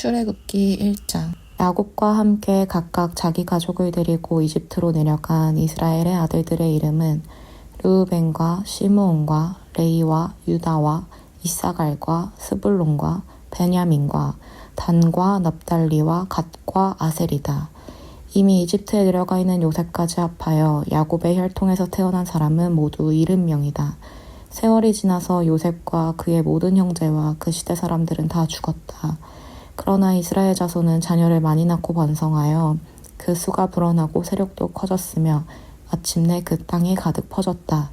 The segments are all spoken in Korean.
출애굽기 1장. 야곱과 함께 각각 자기 가족을 데리고 이집트로 내려간 이스라엘의 아들들의 이름은 르우벤과 시므온과 레이와 유다와 이사갈과 스불론과 베냐민과 단과 납달리와 갓과 아셀이다. 이미 이집트에 내려가 있는 요셉까지 합하여 야곱의 혈통에서 태어난 사람은 모두 70명이다. 세월이 지나서 요셉과 그의 모든 형제와 그 시대 사람들은 다 죽었다. 그러나 이스라엘 자손은 자녀를 많이 낳고 번성하여 그 수가 불어나고 세력도 커졌으며 마침내 그 땅에 가득 퍼졌다.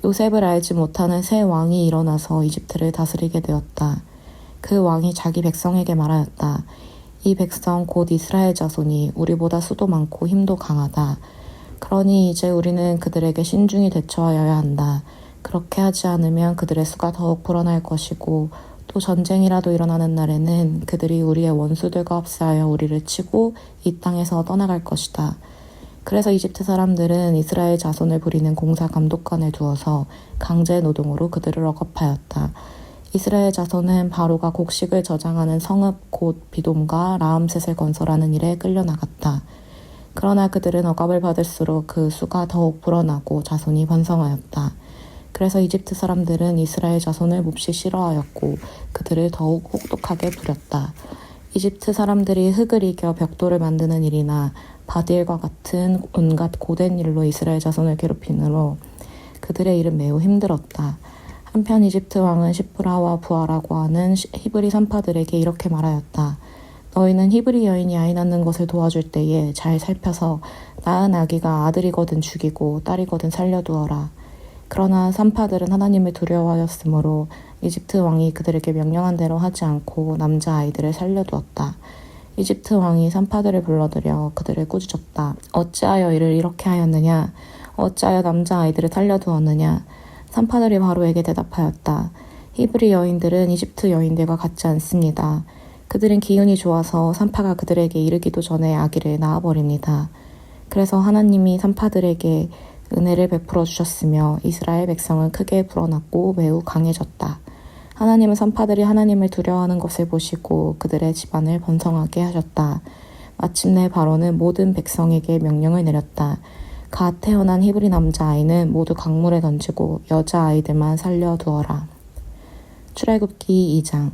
요셉을 알지 못하는 새 왕이 일어나서 이집트를 다스리게 되었다. 그 왕이 자기 백성에게 말하였다. 이 백성 곧 이스라엘 자손이 우리보다 수도 많고 힘도 강하다. 그러니 이제 우리는 그들에게 신중히 대처하여야 한다. 그렇게 하지 않으면 그들의 수가 더욱 불어날 것이고 또 전쟁이라도 일어나는 날에는 그들이 우리의 원수들과 합세하여 우리를 치고 이 땅에서 떠나갈 것이다. 그래서 이집트 사람들은 이스라엘 자손을 부리는 공사 감독관을 두어서 강제 노동으로 그들을 억압하였다. 이스라엘 자손은 바로가 곡식을 저장하는 성읍 곧 비돔과 라암셋을 건설하는 일에 끌려나갔다. 그러나 그들은 억압을 받을수록 그 수가 더욱 불어나고 자손이 번성하였다. 그래서 이집트 사람들은 이스라엘 자손을 몹시 싫어하였고 그들을 더욱 혹독하게 부렸다. 이집트 사람들이 흙을 이겨 벽돌을 만드는 일이나 바딜과 같은 온갖 고된 일로 이스라엘 자손을 괴롭히므로 그들의 일은 매우 힘들었다. 한편 이집트 왕은 시프라와 부아라고 하는 히브리 선파들에게 이렇게 말하였다. 너희는 히브리 여인이 아이 낳는 것을 도와줄 때에 잘 살펴서 낳은 아기가 아들이거든 죽이고 딸이거든 살려두어라. 그러나 선파들은 하나님을 두려워하였으므로 이집트 왕이 그들에게 명령한 대로 하지 않고 남자 아이들을 살려두었다. 이집트 왕이 선파들을 불러들여 그들을 꾸짖었다. 어찌하여 이를 이렇게 하였느냐? 어찌하여 남자 아이들을 살려두었느냐? 선파들이 바로에게 대답하였다. 히브리 여인들은 이집트 여인들과 같지 않습니다. 그들은 기운이 좋아서 선파가 그들에게 이르기도 전에 아기를 낳아버립니다. 그래서 하나님이 선파들에게 은혜를 베풀어 주셨으며 이스라엘 백성은 크게 불어났고 매우 강해졌다. 하나님은 선파들이 하나님을 두려워하는 것을 보시고 그들의 집안을 번성하게 하셨다. 마침내 바로는 모든 백성에게 명령을 내렸다. 갓 태어난 히브리 남자아이는 모두 강물에 던지고 여자아이들만 살려두어라. 출애굽기 2장.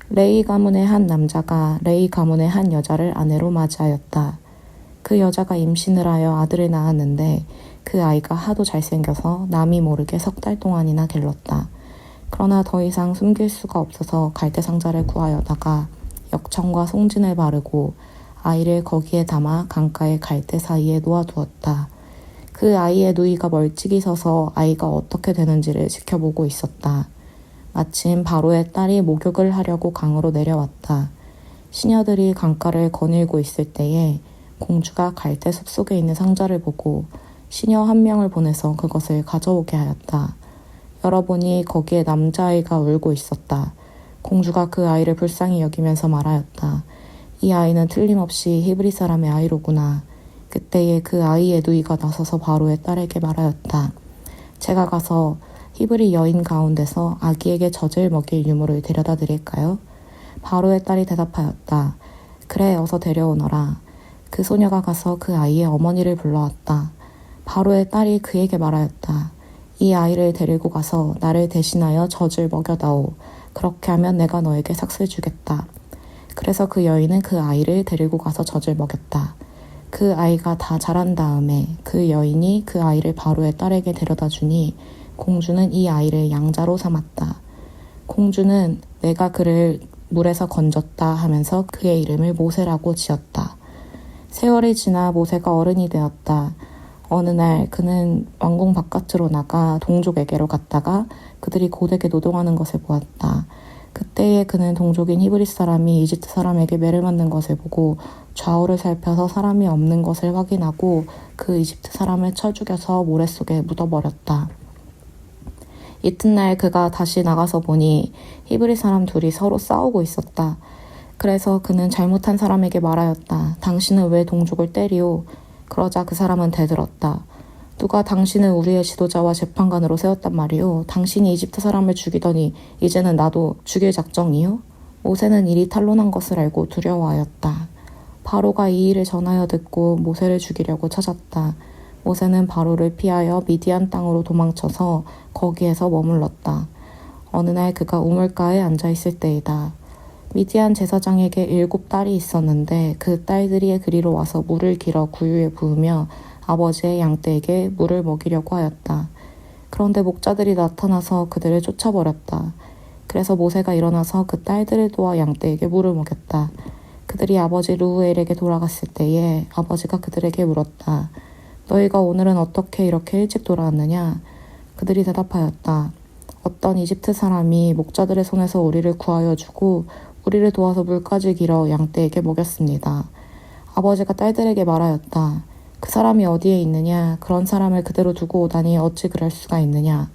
레위 가문의 한 남자가 레위 가문의 한 여자를 아내로 맞이하였다. 그 여자가 임신을 하여 아들을 낳았는데 그 아이가 하도 잘생겨서 남이 모르게 3달 동안이나 길렀다. 그러나 더 이상 숨길 수가 없어서 갈대 상자를 구하여다가 역청과 송진을 바르고 아이를 거기에 담아 강가의 갈대 사이에 놓아두었다. 그 아이의 누이가 멀찍이 서서 아이가 어떻게 되는지를 지켜보고 있었다. 마침 바로의 딸이 목욕을 하려고 강으로 내려왔다. 시녀들이 강가를 거닐고 있을 때에 공주가 갈대 숲속에 있는 상자를 보고 시녀 한 명을 보내서 그것을 가져오게 하였다. 열어보니 거기에 남자아이가 울고 있었다. 공주가 그 아이를 불쌍히 여기면서 말하였다. 이 아이는 틀림없이 히브리 사람의 아이로구나. 그때에 그 아이의 누이가 나서서 바로의 딸에게 말하였다. 제가 가서 히브리 여인 가운데서 아기에게 젖을 먹일 유모를 데려다 드릴까요? 바로의 딸이 대답하였다. 그래, 어서 데려오너라. 그 소녀가 가서 그 아이의 어머니를 불러왔다. 바로의 딸이 그에게 말하였다. 이 아이를 데리고 가서 나를 대신하여 젖을 먹여다오. 그렇게 하면 내가 너에게 삭슬 주겠다. 그래서 그 여인은 그 아이를 데리고 가서 젖을 먹였다. 그 아이가 다 자란 다음에 그 여인이 그 아이를 바로의 딸에게 데려다 주니 공주는 이 아이를 양자로 삼았다. 공주는 내가 그를 물에서 건졌다 하면서 그의 이름을 모세라고 지었다. 세월이 지나 모세가 어른이 되었다. 어느 날 그는 왕궁 바깥으로 나가 동족에게로 갔다가 그들이 고되게 노동하는 것을 보았다. 그때에 그는 동족인 히브리 사람이 이집트 사람에게 매를 맞는 것을 보고 좌우를 살펴서 사람이 없는 것을 확인하고 그 이집트 사람을 쳐 죽여서 모래 속에 묻어버렸다. 이튿날 그가 다시 나가서 보니 히브리 사람 둘이 서로 싸우고 있었다. 그래서 그는 잘못한 사람에게 말하였다. 당신은 왜 동족을 때리오? 그러자 그 사람은 대들었다. 누가 당신을 우리의 지도자와 재판관으로 세웠단 말이오? 당신이 이집트 사람을 죽이더니 이제는 나도 죽일 작정이요? 모세는 일이 탄로난 것을 알고 두려워하였다. 바로가 이 일을 전하여 듣고 모세를 죽이려고 찾았다. 모세는 바로를 피하여 미디안 땅으로 도망쳐서 거기에서 머물렀다. 어느 날 그가 우물가에 앉아 있을 때이다. 미디안 제사장에게 7딸이 있었는데 그 딸들이 그리로 와서 물을 길어 구유에 부으며 아버지의 양떼에게 물을 먹이려고 하였다. 그런데 목자들이 나타나서 그들을 쫓아버렸다. 그래서 모세가 일어나서 그 딸들을 도와 양떼에게 물을 먹였다. 그들이 아버지 르우엘에게 돌아갔을 때에 아버지가 그들에게 물었다. 너희가 오늘은 어떻게 이렇게 일찍 돌아왔느냐? 그들이 대답하였다. 어떤 이집트 사람이 목자들의 손에서 우리를 구하여 주고 우리를 도와서 물까지 길어 양떼에게 먹였습니다. 아버지가 딸들에게 말하였다. 그 사람이 어디에 있느냐? 그런 사람을 그대로 두고 오다니 어찌 그럴 수가 있느냐?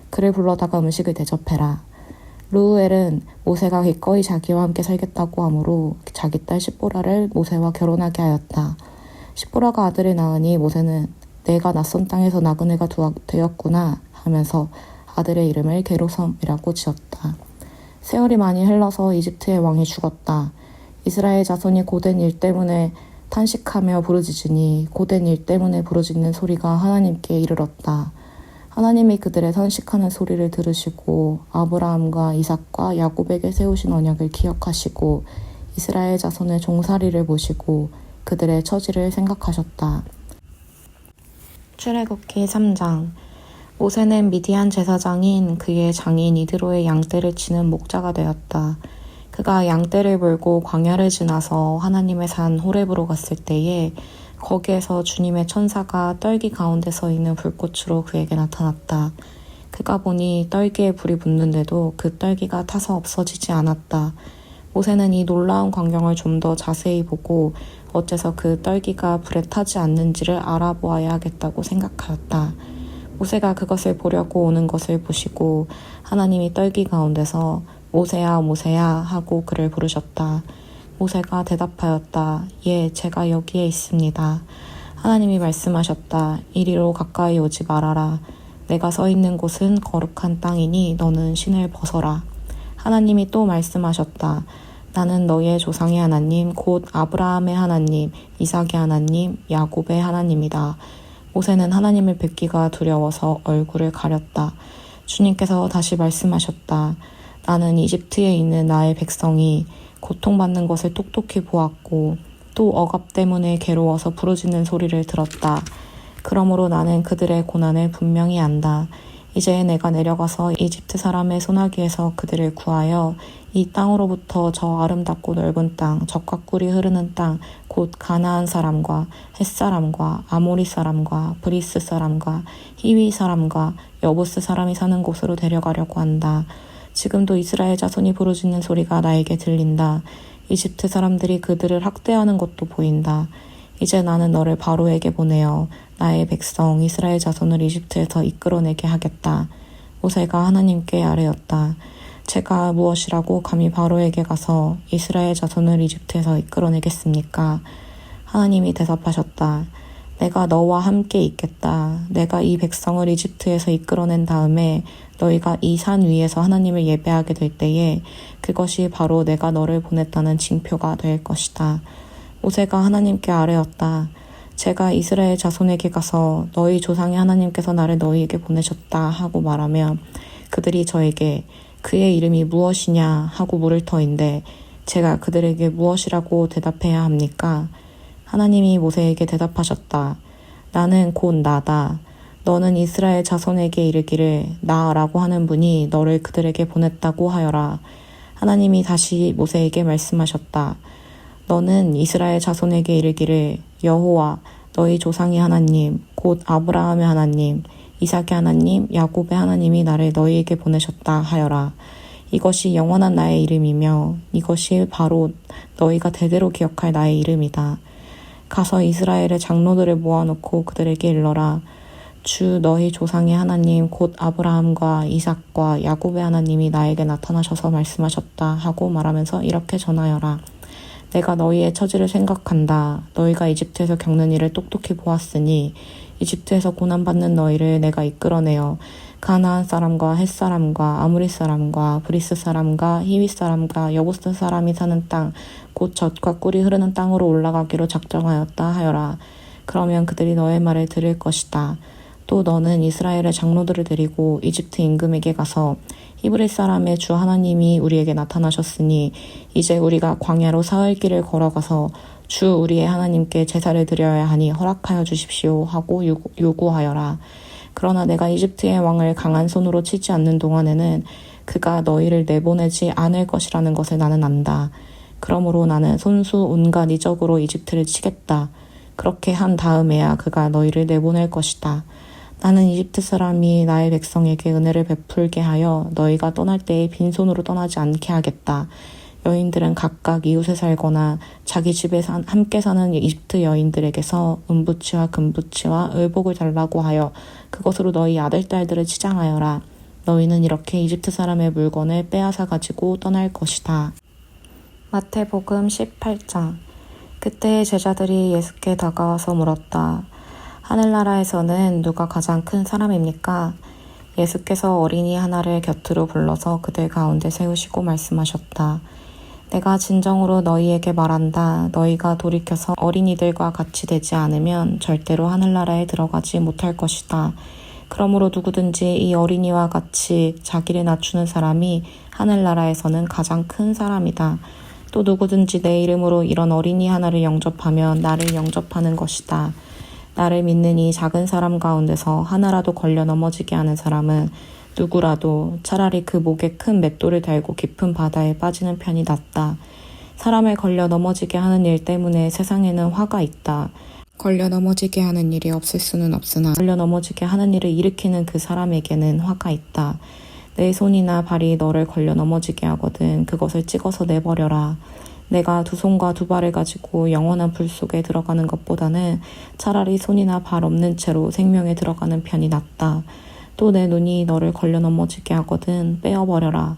그를 불러다가 음식을 대접해라. 르우엘은 모세가 기꺼이 자기와 함께 살겠다고 하므로 자기 딸 시보라를 모세와 결혼하게 하였다. 시보라가 아들을 낳으니 모세는 내가 낯선 땅에서 나그네가 되었구나 하면서 아들의 이름을 게르솜이라고 지었다. 세월이 많이 흘러서 이집트의 왕이 죽었다. 이스라엘 자손이 고된 일 때문에 탄식하며 부르짖으니 고된 일 때문에 부르짖는 소리가 하나님께 이르렀다. 하나님이 그들의 탄식하는 소리를 들으시고 아브라함과 이삭과 야곱에게 세우신 언약을 기억하시고 이스라엘 자손의 종살이를 보시고 그들의 처지를 생각하셨다. 출애굽기 3장. 모세는 미디안 제사장인 그의 장인 이드로의 양떼를 치는 목자가 되었다. 그가 양떼를 몰고 광야를 지나서 하나님의 산 호렙으로 갔을 때에 거기에서 주님의 천사가 떨기 가운데 서 있는 불꽃으로 그에게 나타났다. 그가 보니 떨기에 불이 붙는데도 그 떨기가 타서 없어지지 않았다. 모세는 이 놀라운 광경을 좀 더 자세히 보고 어째서 그 떨기가 불에 타지 않는지를 알아보아야 하겠다고 생각하였다. 모세가 그것을 보려고 오는 것을 보시고 하나님이 떨기 가운데서 모세야 모세야 하고 그를 부르셨다. 모세가 대답하였다. 예, 제가 여기에 있습니다. 하나님이 말씀하셨다. 이리로 가까이 오지 말아라. 내가 서 있는 곳은 거룩한 땅이니 너는 신을 벗어라. 하나님이 또 말씀하셨다. 나는 너희의 조상의 하나님, 곧 아브라함의 하나님, 이삭의 하나님, 야곱의 하나님이다. 모세는 하나님을 뵙기가 두려워서 얼굴을 가렸다. 주님께서 다시 말씀하셨다. 나는 이집트에 있는 나의 백성이 고통받는 것을 똑똑히 보았고 또 억압 때문에 괴로워서 부르짖는 소리를 들었다. 그러므로 나는 그들의 고난을 분명히 안다. 이제 내가 내려가서 이집트 사람의 손아귀에서 그들을 구하여 이 땅으로부터 저 아름답고 넓은 땅, 젖과 꿀이 흐르는 땅, 곧 가나안 사람과 헷 사람과 아모리 사람과 브리스 사람과 히위 사람과 여부스 사람이 사는 곳으로 데려가려고 한다. 지금도 이스라엘 자손이 부르짖는 소리가 나에게 들린다. 이집트 사람들이 그들을 학대하는 것도 보인다. 이제 나는 너를 바로에게 보내어 나의 백성 이스라엘 자손을 이집트에서 이끌어내게 하겠다. 모세가 하나님께 아뢰었다. 제가 무엇이라고 감히 바로에게 가서 이스라엘 자손을 이집트에서 이끌어내겠습니까? 하나님이 대답하셨다. 내가 너와 함께 있겠다. 내가 이 백성을 이집트에서 이끌어낸 다음에 너희가 이 산 위에서 하나님을 예배하게 될 때에 그것이 바로 내가 너를 보냈다는 징표가 될 것이다. 모세가 하나님께 아뢰었다. 제가 이스라엘 자손에게 가서 너희 조상의 하나님께서 나를 너희에게 보내셨다 하고 말하면 그들이 저에게 그의 이름이 무엇이냐 하고 물을 터인데 제가 그들에게 무엇이라고 대답해야 합니까? 하나님이 모세에게 대답하셨다. 나는 곧 나다. 너는 이스라엘 자손에게 이르기를 나라고 하는 분이 너를 그들에게 보냈다고 하여라. 하나님이 다시 모세에게 말씀하셨다. 너는 이스라엘 자손에게 이르기를 여호와 너희 조상의 하나님 곧 아브라함의 하나님 이삭의 하나님 야곱의 하나님이 나를 너희에게 보내셨다 하여라. 이것이 영원한 나의 이름이며 이것이 바로 너희가 대대로 기억할 나의 이름이다. 가서 이스라엘의 장로들을 모아놓고 그들에게 일러라. 주 너희 조상의 하나님 곧 아브라함과 이삭과 야곱의 하나님이 나에게 나타나셔서 말씀하셨다 하고 말하면서 이렇게 전하여라. 내가 너희의 처지를 생각한다. 너희가 이집트에서 겪는 일을 똑똑히 보았으니 이집트에서 고난받는 너희를 내가 이끌어내어 가나안 사람과 헷 사람과 아무리 사람과 브리스 사람과 히윗 사람과 여부스 사람이 사는 땅, 곧 젖과 꿀이 흐르는 땅으로 올라가기로 작정하였다 하여라. 그러면 그들이 너의 말을 들을 것이다. 또 너는 이스라엘의 장로들을 데리고 이집트 임금에게 가서 히브리 사람의 주 하나님이 우리에게 나타나셨으니 이제 우리가 광야로 사흘 길을 걸어가서 주 우리의 하나님께 제사를 드려야 하니 허락하여 주십시오 하고 요구하여라. 그러나 내가 이집트의 왕을 강한 손으로 치지 않는 동안에는 그가 너희를 내보내지 않을 것이라는 것을 나는 안다. 그러므로 나는 손수 온갖 이적으로 이집트를 치겠다. 그렇게 한 다음에야 그가 너희를 내보낼 것이다. 나는 이집트 사람이 나의 백성에게 은혜를 베풀게 하여 너희가 떠날 때에 빈손으로 떠나지 않게 하겠다. 여인들은 각각 이웃에 살거나 자기 집에 함께 사는 이집트 여인들에게서 은부치와 금부치와 의복을 달라고 하여 그것으로 너희 아들, 딸들을 치장하여라. 너희는 이렇게 이집트 사람의 물건을 빼앗아 가지고 떠날 것이다. 마태복음 18장. 그때 제자들이 예수께 다가와서 물었다. 하늘나라에서는 누가 가장 큰 사람입니까? 예수께서 어린이 하나를 곁으로 불러서 그들 가운데 세우시고 말씀하셨다. 내가 진정으로 너희에게 말한다. 너희가 돌이켜서 어린이들과 같이 되지 않으면 절대로 하늘나라에 들어가지 못할 것이다. 그러므로 누구든지 이 어린이와 같이 자기를 낮추는 사람이 하늘나라에서는 가장 큰 사람이다. 또 누구든지 내 이름으로 이런 어린이 하나를 영접하면 나를 영접하는 것이다. 나를 믿는 이 작은 사람 가운데서 하나라도 걸려 넘어지게 하는 사람은 누구라도 차라리 그 목에 큰 맷돌을 달고 깊은 바다에 빠지는 편이 낫다. 사람을 걸려 넘어지게 하는 일 때문에 세상에는 화가 있다. 걸려 넘어지게 하는 일이 없을 수는 없으나 걸려 넘어지게 하는 일을 일으키는 그 사람에게는 화가 있다. 내 손이나 발이 너를 걸려 넘어지게 하거든 그것을 찍어서 내버려라. 내가 두 손과 두 발을 가지고 영원한 불 속에 들어가는 것보다는 차라리 손이나 발 없는 채로 생명에 들어가는 편이 낫다. 또 내 눈이 너를 걸려 넘어지게 하거든 빼어버려라.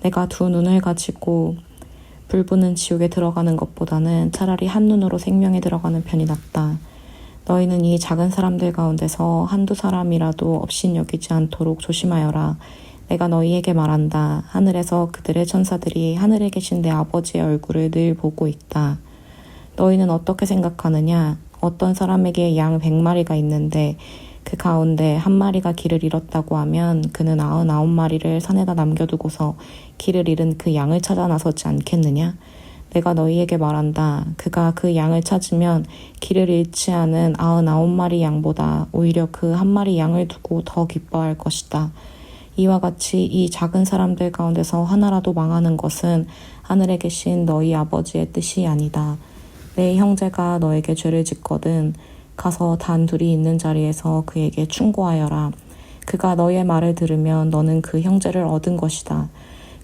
내가 두 눈을 가지고 불붙는 지옥에 들어가는 것보다는 차라리 한 눈으로 생명에 들어가는 편이 낫다. 너희는 이 작은 사람들 가운데서 한두 사람이라도 업신여기지 않도록 조심하여라. 내가 너희에게 말한다. 하늘에서 그들의 천사들이 하늘에 계신 내 아버지의 얼굴을 늘 보고 있다. 너희는 어떻게 생각하느냐? 어떤 사람에게 양 100마리가 있는데 그 가운데 한 마리가 길을 잃었다고 하면 그는 99마리를 산에다 남겨두고서 길을 잃은 그 양을 찾아 나서지 않겠느냐? 내가 너희에게 말한다. 그가 그 양을 찾으면 길을 잃지 않은 99마리 양보다 오히려 그 한 마리 양을 두고 더 기뻐할 것이다. 이와 같이 이 작은 사람들 가운데서 하나라도 망하는 것은 하늘에 계신 너희 아버지의 뜻이 아니다. 내 형제가 너에게 죄를 짓거든 가서 단 둘이 있는 자리에서 그에게 충고하여라. 그가 너의 말을 들으면 너는 그 형제를 얻은 것이다.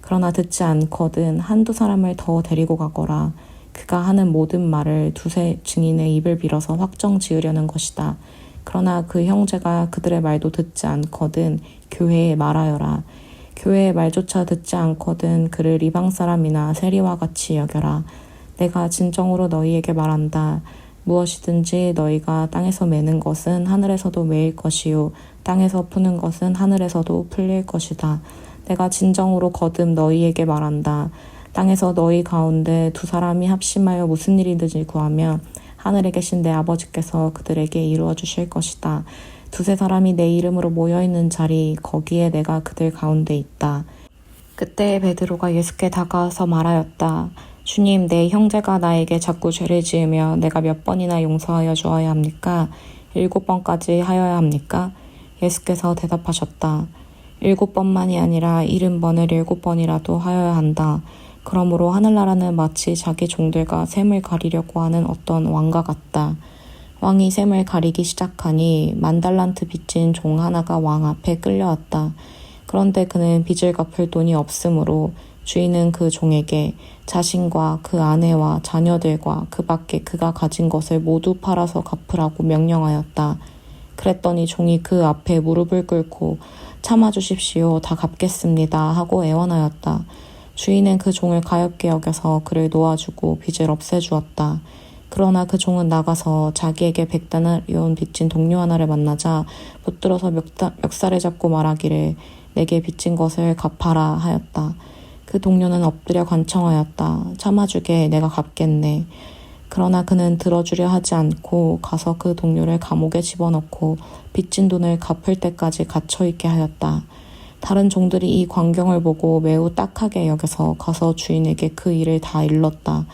그러나 듣지 않거든 한두 사람을 더 데리고 가거라. 그가 하는 모든 말을 두세 증인의 입을 빌어서 확정 지으려는 것이다. 그러나 그 형제가 그들의 말도 듣지 않거든 교회에 말하여라. 교회의 말조차 듣지 않거든 그를 이방 사람이나 세리와 같이 여겨라. 내가 진정으로 너희에게 말한다. 무엇이든지 너희가 땅에서 매는 것은 하늘에서도 매일 것이요 땅에서 푸는 것은 하늘에서도 풀릴 것이다. 내가 진정으로 거듭 너희에게 말한다. 땅에서 너희 가운데 두 사람이 합심하여 무슨 일이든지 구하면 하늘에 계신 내 아버지께서 그들에게 이루어 주실 것이다. 두세 사람이 내 이름으로 모여있는 자리 거기에 내가 그들 가운데 있다. 그때 베드로가 예수께 다가와서 말하였다. 주님, 내 형제가 나에게 자꾸 죄를 지으며 내가 몇 번이나 용서하여 주어야 합니까? 7번까지 하여야 합니까? 예수께서 대답하셨다. 7번만이 아니라 70번을 7번이라도 하여야 한다. 그러므로 하늘나라는 마치 자기 종들과 샘을 가리려고 하는 어떤 왕과 같다. 왕이 샘을 가리기 시작하니 10,000달란트 빚진 종 하나가 왕 앞에 끌려왔다. 그런데 그는 빚을 갚을 돈이 없으므로 주인은 그 종에게 자신과 그 아내와 자녀들과 그 밖에 그가 가진 것을 모두 팔아서 갚으라고 명령하였다. 그랬더니 종이 그 앞에 무릎을 꿇고 참아주십시오. 다 갚겠습니다. 하고 애원하였다. 주인은 그 종을 가엾게 여겨서 그를 놓아주고 빚을 없애주었다. 그러나 그 종은 나가서 자기에게 100데나리온 빚진 동료 하나를 만나자 붙들어서 멱살을 잡고 말하기를 내게 빚진 것을 갚아라 하였다. 그 동료는 엎드려 간청하였다. 참아주게, 내가 갚겠네. 그러나 그는 들어주려 하지 않고 가서 그 동료를 감옥에 집어넣고 빚진 돈을 갚을 때까지 갇혀있게 하였다. 다른 종들이 이 광경을 보고 매우 딱하게 여겨서 가서 주인에게 그 일을 다 일렀다.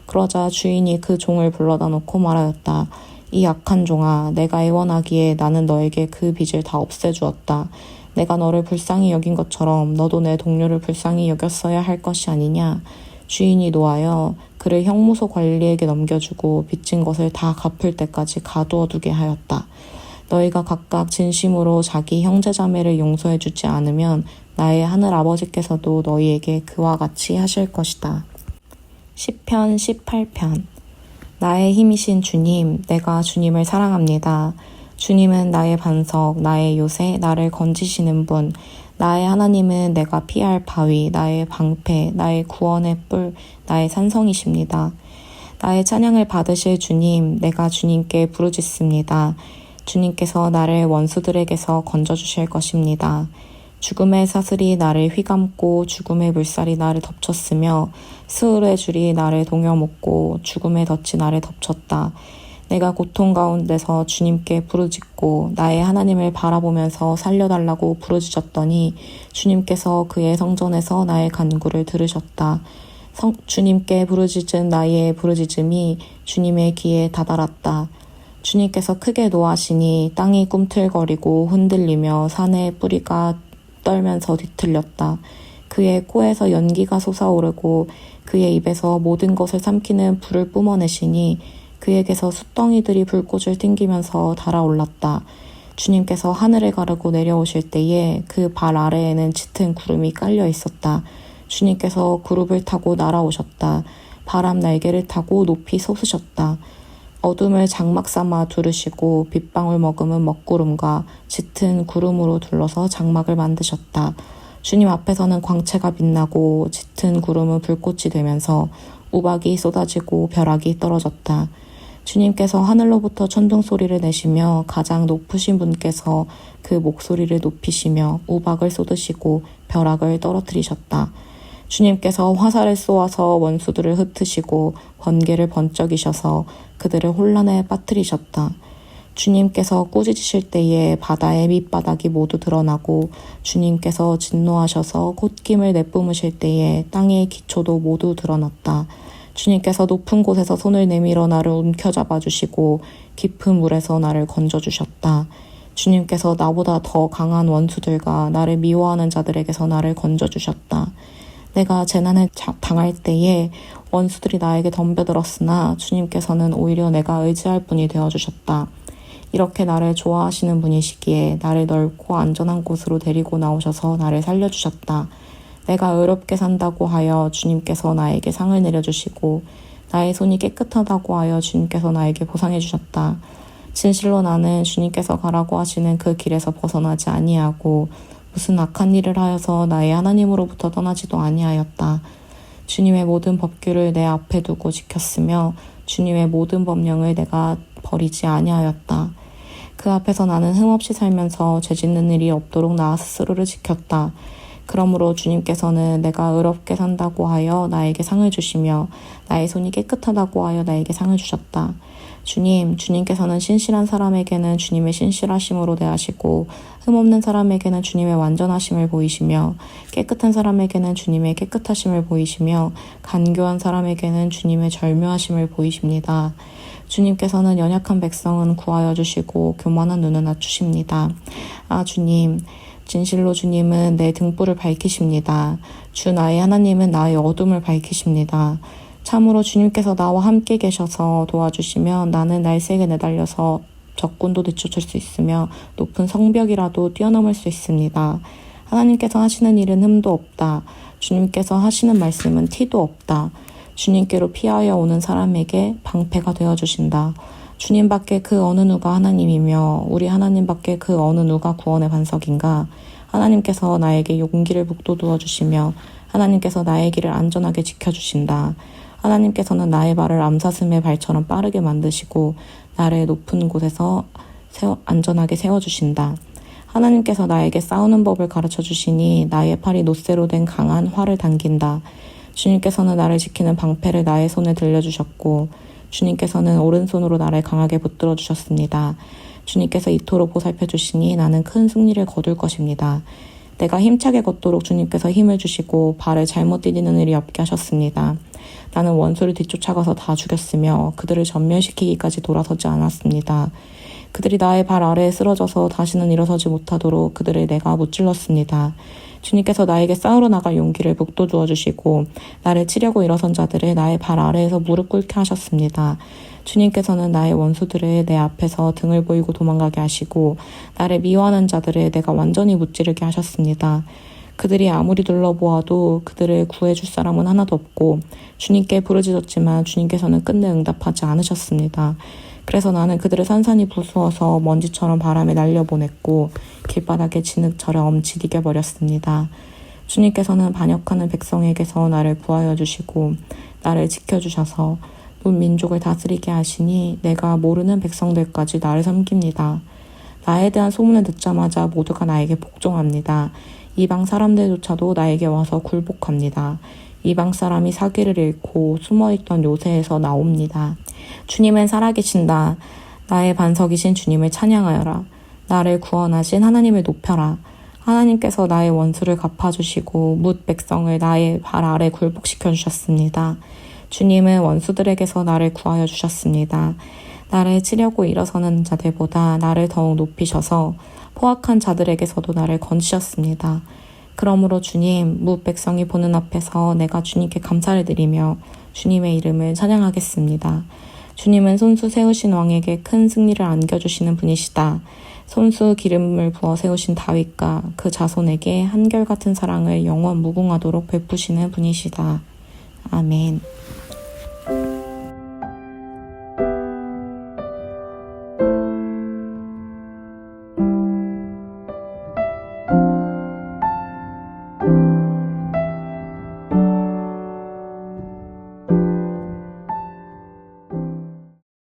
그러자 주인이 그 종을 불러다 놓고 말하였다. 이 악한 종아, 내가 애원하기에 나는 너에게 그 빚을 다 없애주었다. 내가 너를 불쌍히 여긴 것처럼 너도 내 동료를 불쌍히 여겼어야 할 것이 아니냐. 주인이 노하여 그를 형무소 관리에게 넘겨주고 빚진 것을 다 갚을 때까지 가두어 두게 하였다. 너희가 각각 진심으로 자기 형제자매를 용서해주지 않으면 나의 하늘 아버지께서도 너희에게 그와 같이 하실 것이다. 시편 18편. 나의 힘이신 주님, 내가 주님을 사랑합니다. 주님은 나의 반석, 나의 요새, 나를 건지시는 분. 나의 하나님은 내가 피할 바위, 나의 방패, 나의 구원의 뿔, 나의 산성이십니다. 나의 찬양을 받으실 주님, 내가 주님께 부르짖습니다. 주님께서 나를 원수들에게서 건져주실 것입니다. 죽음의 사슬이 나를 휘감고 죽음의 물살이 나를 덮쳤으며 스울의 줄이 나를 동여먹고 죽음의 덫이 나를 덮쳤다. 내가 고통 가운데서 주님께 부르짖고 나의 하나님을 바라보면서 살려달라고 부르짖었더니 주님께서 그의 성전에서 나의 간구를 들으셨다. 주님께 부르짖은 나의 부르짖음이 주님의 귀에 다다랐다. 주님께서 크게 노하시니 땅이 꿈틀거리고 흔들리며 산의 뿌리가 떨면서 뒤틀렸다. 그의 코에서 연기가 솟아오르고 그의 입에서 모든 것을 삼키는 불을 뿜어내시니 그에게서 숫덩이들이 불꽃을 튕기면서 달아올랐다. 주님께서 하늘을 가르고 내려오실 때에 그 발 아래에는 짙은 구름이 깔려 있었다. 주님께서 구름을 타고 날아오셨다. 바람 날개를 타고 높이 솟으셨다. 어둠을 장막 삼아 두르시고 빗방울 머금은 먹구름과 짙은 구름으로 둘러서 장막을 만드셨다. 주님 앞에서는 광채가 빛나고 짙은 구름은 불꽃이 되면서 우박이 쏟아지고 벼락이 떨어졌다. 주님께서 하늘로부터 천둥 소리를 내시며 가장 높으신 분께서 그 목소리를 높이시며 우박을 쏟으시고 벼락을 떨어뜨리셨다. 주님께서 화살을 쏘아서 원수들을 흩으시고 번개를 번쩍이셔서 그들을 혼란에 빠뜨리셨다. 주님께서 꾸짖으실 때에 바다의 밑바닥이 모두 드러나고 주님께서 진노하셔서 콧김을 내뿜으실 때에 땅의 기초도 모두 드러났다. 주님께서 높은 곳에서 손을 내밀어 나를 움켜잡아 주시고 깊은 물에서 나를 건져주셨다. 주님께서 나보다 더 강한 원수들과 나를 미워하는 자들에게서 나를 건져주셨다. 내가 재난을 당할 때에 원수들이 나에게 덤벼들었으나 주님께서는 오히려 내가 의지할 분이 되어주셨다. 이렇게 나를 좋아하시는 분이시기에 나를 넓고 안전한 곳으로 데리고 나오셔서 나를 살려주셨다. 내가 의롭게 산다고 하여 주님께서 나에게 상을 내려주시고 나의 손이 깨끗하다고 하여 주님께서 나에게 보상해 주셨다. 진실로 나는 주님께서 가라고 하시는 그 길에서 벗어나지 아니하고 무슨 악한 일을 하여서 나의 하나님으로부터 떠나지도 아니하였다. 주님의 모든 법규를 내 앞에 두고 지켰으며 주님의 모든 법령을 내가 버리지 아니하였다. 그 앞에서 나는 흠없이 살면서 죄짓는 일이 없도록 나 스스로를 지켰다. 그러므로 주님께서는 내가 의롭게 산다고 하여 나에게 상을 주시며 나의 손이 깨끗하다고 하여 나에게 상을 주셨다. 주님께서는 신실한 사람에게는 주님의 신실하심으로 대하시고 흠없는 사람에게는 주님의 완전하심을 보이시며 깨끗한 사람에게는 주님의 깨끗하심을 보이시며 간교한 사람에게는 주님의 절묘하심을 보이십니다. 주님께서는 연약한 백성은 구하여 주시고 교만한 눈은 낮추십니다. 주님, 진실로 주님은 내 등불을 밝히십니다. 주 나의 하나님은 나의 어둠을 밝히십니다. 참으로 주님께서 나와 함께 계셔서 도와주시면 나는 날쌔게 내달려서 적군도 내쫓을 수 있으며 높은 성벽이라도 뛰어넘을 수 있습니다. 하나님께서 하시는 일은 흠도 없다. 주님께서 하시는 말씀은 티도 없다. 주님께로 피하여 오는 사람에게 방패가 되어주신다. 주님밖에 그 어느 누가 하나님이며 우리 하나님밖에 그 어느 누가 구원의 반석인가. 하나님께서 나에게 용기를 북돋워 주시며 하나님께서 나의 길을 안전하게 지켜주신다. 하나님께서는 나의 발을 암사슴의 발처럼 빠르게 만드시고 나를 높은 곳에서 안전하게 세워주신다. 하나님께서 나에게 싸우는 법을 가르쳐 주시니 나의 팔이 놋새로 된 강한 활을 당긴다. 주님께서는 나를 지키는 방패를 나의 손에 들려주셨고 주님께서는 오른손으로 나를 강하게 붙들어 주셨습니다. 주님께서 이토록 보살펴 주시니 나는 큰 승리를 거둘 것입니다. 내가 힘차게 걷도록 주님께서 힘을 주시고 발을 잘못 디디는 일이 없게 하셨습니다. 나는 원수를 뒤쫓아가서 다 죽였으며 그들을 전멸시키기까지 돌아서지 않았습니다. 그들이 나의 발 아래에 쓰러져서 다시는 일어서지 못하도록 그들을 내가 무찔렀습니다. 주님께서 나에게 싸우러 나갈 용기를 북돋워 주시고 나를 치려고 일어선 자들을 나의 발 아래에서 무릎 꿇게 하셨습니다. 주님께서는 나의 원수들을 내 앞에서 등을 보이고 도망가게 하시고 나를 미워하는 자들을 내가 완전히 무찌르게 하셨습니다. 그들이 아무리 둘러보아도 그들을 구해줄 사람은 하나도 없고 주님께 부르짖었지만 주님께서는 끝내 응답하지 않으셨습니다. 그래서 나는 그들을 산산이 부수어서 먼지처럼 바람에 날려보냈고 길바닥에 진흙처럼 지디게 버렸습니다. 주님께서는 반역하는 백성에게서 나를 구하여 주시고 나를 지켜주셔서 온 민족을 다스리게 하시니 내가 모르는 백성들까지 나를 섬깁니다. 나에 대한 소문을 듣자마자 모두가 나에게 복종합니다. 이방 사람들조차도 나에게 와서 굴복합니다. 이방 사람이 사기를 잃고 숨어있던 요새에서 나옵니다. 주님은 살아계신다. 나의 반석이신 주님을 찬양하여라. 나를 구원하신 하나님을 높여라. 하나님께서 나의 원수를 갚아주시고 뭇 백성을 나의 발 아래 굴복시켜 주셨습니다. 주님은 원수들에게서 나를 구하여 주셨습니다. 나를 치려고 일어서는 자들보다 나를 더욱 높이셔서 포악한 자들에게서도 나를 건지셨습니다. 그러므로 주님, 뭇 백성이 보는 앞에서 내가 주님께 감사를 드리며 주님의 이름을 찬양하겠습니다. 주님은 손수 세우신 왕에게 큰 승리를 안겨주시는 분이시다. 손수 기름을 부어 세우신 다윗과 그 자손에게 한결같은 사랑을 영원 무궁하도록 베푸시는 분이시다. 아멘.